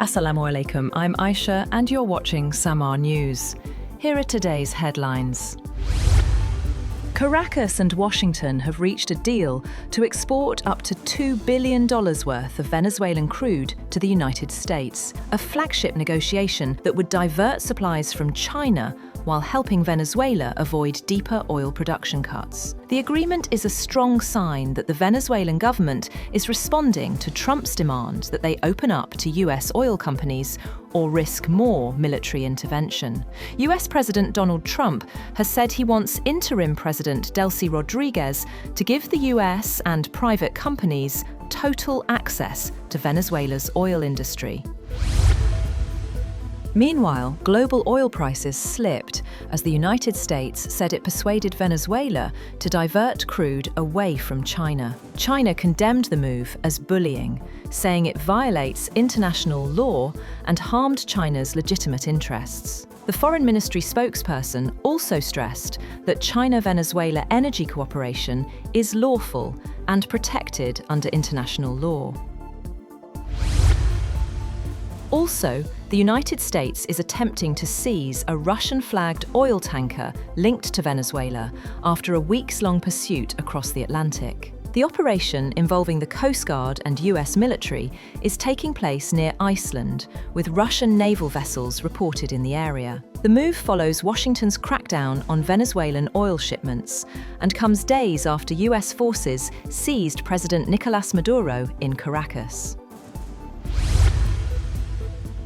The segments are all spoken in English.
Assalamu alaikum, I'm Aisha and you're watching Samar News. Here are today's headlines. Caracas and Washington have reached a deal to export up to $2 billion worth of Venezuelan crude to the United States, a flagship negotiation that would divert supplies from China while helping Venezuela avoid deeper oil production cuts. The agreement is a strong sign that the Venezuelan government is responding to Trump's demand that they open up to US oil companies or risk more military intervention. US President Donald Trump has said he wants interim President Delcy Rodriguez to give the US and private companies total access to Venezuela's oil industry. Meanwhile, global oil prices slipped as the United States said it persuaded Venezuela to divert crude away from China. China condemned the move as bullying, saying it violates international law and harmed China's legitimate interests. The Foreign Ministry spokesperson also stressed that China-Venezuela energy cooperation is lawful and protected under international law. Also, the United States is attempting to seize a Russian-flagged oil tanker linked to Venezuela after a weeks-long pursuit across the Atlantic. The operation, involving the Coast Guard and US military, is taking place near Iceland, with Russian naval vessels reported in the area. The move follows Washington's crackdown on Venezuelan oil shipments and comes days after US forces seized President Nicolás Maduro in Caracas.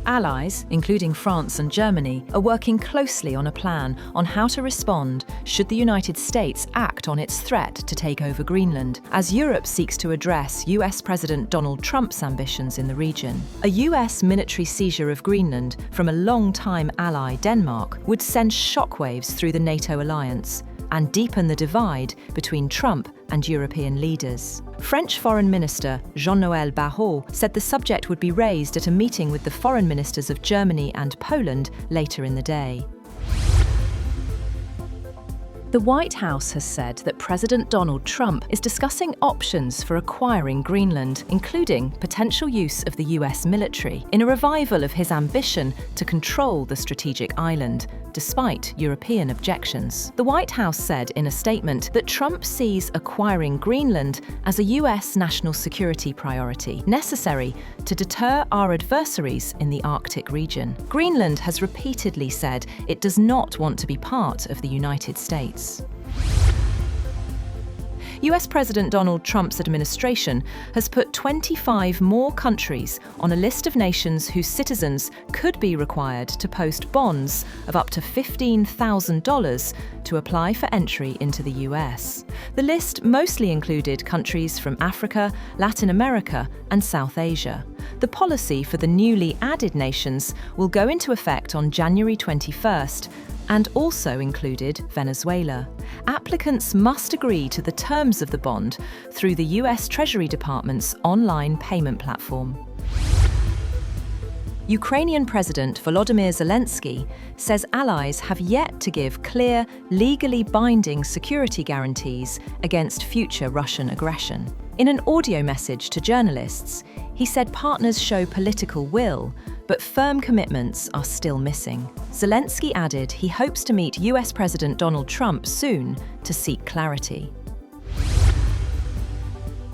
Allies, including France and Germany, are working closely on a plan on how to respond should the United States act on its threat to take over Greenland, as Europe seeks to address US President Donald Trump's ambitions in the region. A US military seizure of Greenland from a long-time ally, Denmark, would send shockwaves through the NATO alliance and deepen the divide between Trump and European leaders. French Foreign Minister Jean-Noël Barrot said the subject would be raised at a meeting with the foreign ministers of Germany and Poland later in the day. The White House has said that President Donald Trump is discussing options for acquiring Greenland, including potential use of the US military, in a revival of his ambition to control the strategic island, despite European objections. The White House said in a statement that Trump sees acquiring Greenland as a US national security priority, necessary to deter our adversaries in the Arctic region. Greenland has repeatedly said it does not want to be part of the United States. US President Donald Trump's administration has put 25 more countries on a list of nations whose citizens could be required to post bonds of up to $15,000 to apply for entry into the US. The list mostly included countries from Africa, Latin America, and South Asia. The policy for the newly added nations will go into effect on January 21st, and also included Venezuela. Applicants must agree to the terms of the bond through the US Treasury Department's online payment platform. Ukrainian President Volodymyr Zelensky says allies have yet to give clear, legally binding security guarantees against future Russian aggression. In an audio message to journalists, he said partners show political will, but firm commitments are still missing. Zelensky added he hopes to meet US President Donald Trump soon to seek clarity.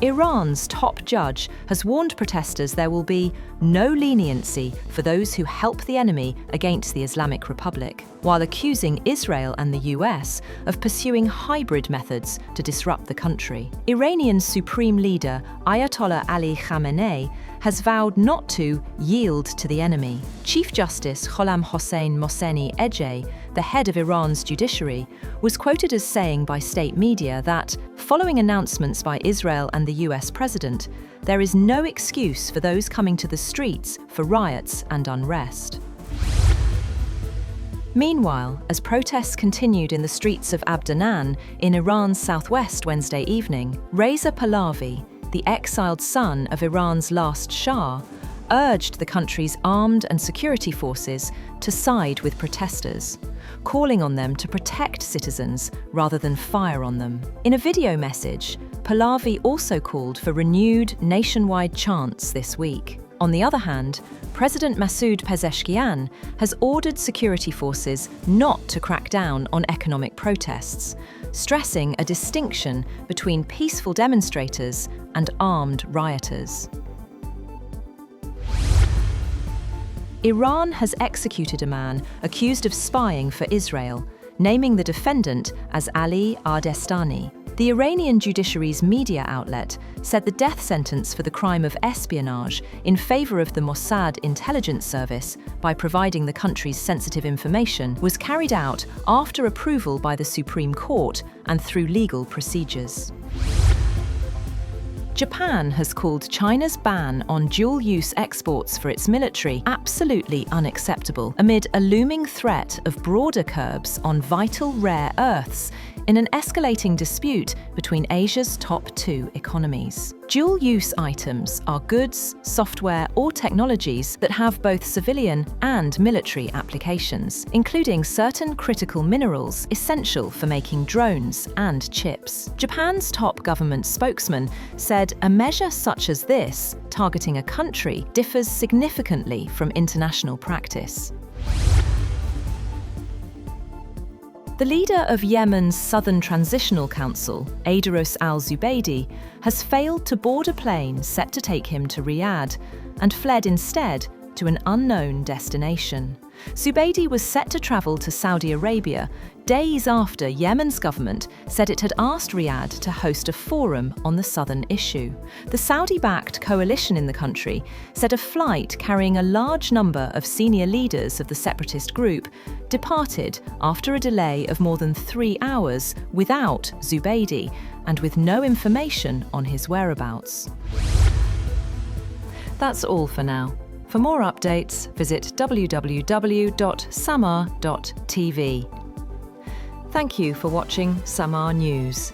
Iran's top judge has warned protesters there will be no leniency for those who help the enemy against the Islamic Republic, while accusing Israel and the US of pursuing hybrid methods to disrupt the country. Iranian Supreme Leader Ayatollah Ali Khamenei has vowed not to yield to the enemy. Chief Justice Gholam Hossein Mohseni Ejei, the head of Iran's judiciary, was quoted as saying by state media that, following announcements by Israel and the US president, there is no excuse for those coming to the streets for riots and unrest. Meanwhile, as protests continued in the streets of Abdanan in Iran's southwest Wednesday evening, Reza Pahlavi, the exiled son of Iran's last Shah, urged the country's armed and security forces to side with protesters, calling on them to protect citizens rather than fire on them. In a video message, Pahlavi also called for renewed nationwide chants this week. On the other hand, President Masoud Pezeshkian has ordered security forces not to crack down on economic protests, stressing a distinction between peaceful demonstrators and armed rioters. Iran has executed a man accused of spying for Israel, naming the defendant as Ali Ardestani. The Iranian Judiciary's media outlet said the death sentence for the crime of espionage in favor of the Mossad intelligence service by providing the country's sensitive information was carried out after approval by the Supreme Court and through legal procedures. Japan has called China's ban on dual-use exports for its military absolutely unacceptable amid a looming threat of broader curbs on vital rare earths in an escalating dispute between Asia's top two economies. Dual-use items are goods, software, or technologies that have both civilian and military applications, including certain critical minerals essential for making drones and chips. Japan's top government spokesman said a measure such as this, targeting a country, differs significantly from international practice. The leader of Yemen's Southern Transitional Council, Aidaros al-Zubaydi, has failed to board a plane set to take him to Riyadh and fled instead to an unknown destination. Zubaydi was set to travel to Saudi Arabia days after Yemen's government said it had asked Riyadh to host a forum on the southern issue. The Saudi-backed coalition in the country said a flight carrying a large number of senior leaders of the separatist group departed after a delay of more than 3 hours without Zubaydi and with no information on his whereabouts. That's all for now. For more updates, visit www.samar.tv. Thank you for watching Samar News.